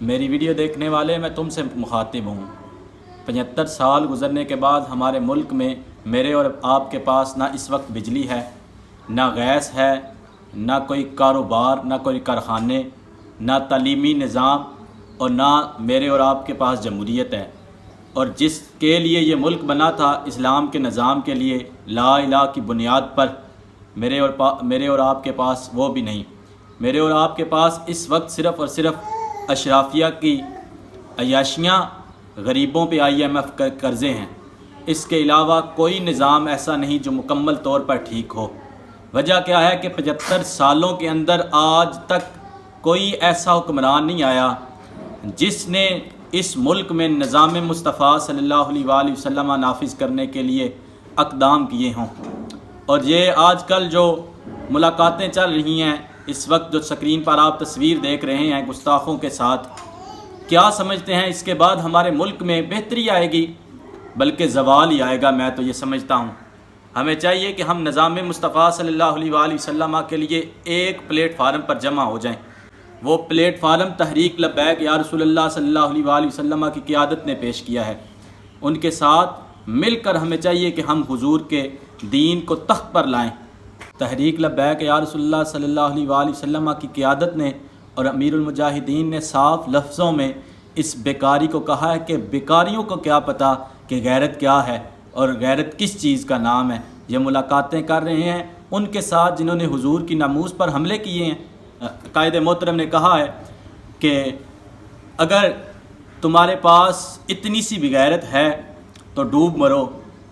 میری ویڈیو دیکھنے والے میں تم سے مخاطب ہوں۔ 75 سال گزرنے کے بعد ہمارے ملک میں میرے اور آپ کے پاس نہ اس وقت بجلی ہے، نہ گیس ہے، نہ کوئی کاروبار، نہ کوئی کارخانے، نہ تعلیمی نظام، اور نہ میرے اور آپ کے پاس جمہوریت ہے۔ اور جس کے لیے یہ ملک بنا تھا، اسلام کے نظام کے لیے، لا الہ کی بنیاد پر، میرے اور آپ کے پاس وہ بھی نہیں۔ میرے اور آپ کے پاس اس وقت صرف اور صرف اشرافیہ کی عیاشیاں، غریبوں پہ IMF قرضے ہیں۔ اس کے علاوہ کوئی نظام ایسا نہیں جو مکمل طور پر ٹھیک ہو۔ وجہ کیا ہے کہ 75 سالوں کے اندر آج تک کوئی ایسا حکمران نہیں آیا جس نے اس ملک میں نظام مصطفیٰ صلی اللہ علیہ وآلہ وسلم نافذ کرنے کے لیے اقدام کیے ہوں۔ اور یہ آج کل جو ملاقاتیں چل رہی ہیں، اس وقت جو سکرین پر آپ تصویر دیکھ رہے ہیں گستاخوں کے ساتھ، کیا سمجھتے ہیں اس کے بعد ہمارے ملک میں بہتری آئے گی؟ بلکہ زوال ہی آئے گا، میں تو یہ سمجھتا ہوں۔ ہمیں چاہیے کہ ہم نظام مصطفیٰ صلی اللہ علیہ وآلہ وسلم کے لیے ایک پلیٹ فارم پر جمع ہو جائیں۔ وہ پلیٹ فارم تحریک لبیک یا رسول اللہ صلی اللہ علیہ وآلہ وسلم کی قیادت نے پیش کیا ہے۔ ان کے ساتھ مل کر ہمیں چاہیے کہ ہم حضور کے دین کو تخت پر لائیں۔ تحریک لبیک یا رسول اللہ صلی اللہ علیہ وآلہ وسلم کی قیادت نے اور امیر المجاہدین نے صاف لفظوں میں اس بیکاری کو کہا ہے کہ بیکاریوں کو کیا پتہ کہ غیرت کیا ہے اور غیرت کس چیز کا نام ہے۔ یہ ملاقاتیں کر رہے ہیں ان کے ساتھ جنہوں نے حضور کی ناموس پر حملے کیے ہیں۔ قائد محترم نے کہا ہے کہ اگر تمہارے پاس اتنی سی بھی غیرت ہے تو ڈوب مرو۔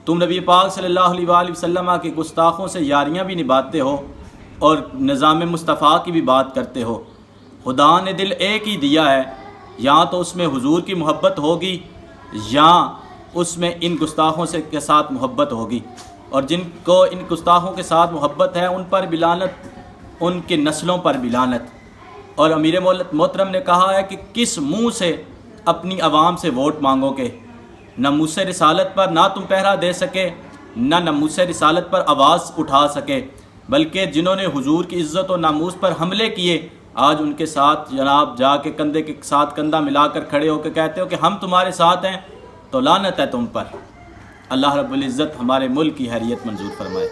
تم نبی پاک صلی اللہ علیہ وآلہ وسلم کے گستاخوں سے یاریاں بھی نبھاتے ہو اور نظام مصطفیٰ کی بھی بات کرتے ہو۔ خدا نے دل ایک ہی دیا ہے، یا تو اس میں حضور کی محبت ہوگی یا اس میں ان گستاخوں کے ساتھ محبت ہوگی، اور جن کو ان گستاخوں کے ساتھ محبت ہے ان پر بھی لعنت، ان کے نسلوں پر بھی لعنت۔ اور امیر محترم نے کہا ہے کہ کس منہ سے اپنی عوام سے ووٹ مانگو گے؟ ناموس رسالت پر نہ تم پہرا دے سکے، نہ ناموس رسالت پر آواز اٹھا سکے، بلکہ جنہوں نے حضور کی عزت و ناموس پر حملے کیے، آج ان کے ساتھ جناب جا کے کندھے کے ساتھ کندھا ملا کر کھڑے ہو کے کہتے ہو کہ ہم تمہارے ساتھ ہیں، تو لعنت ہے تم پر۔ اللہ رب العزت ہمارے ملک کی خیریت منظور فرمائے۔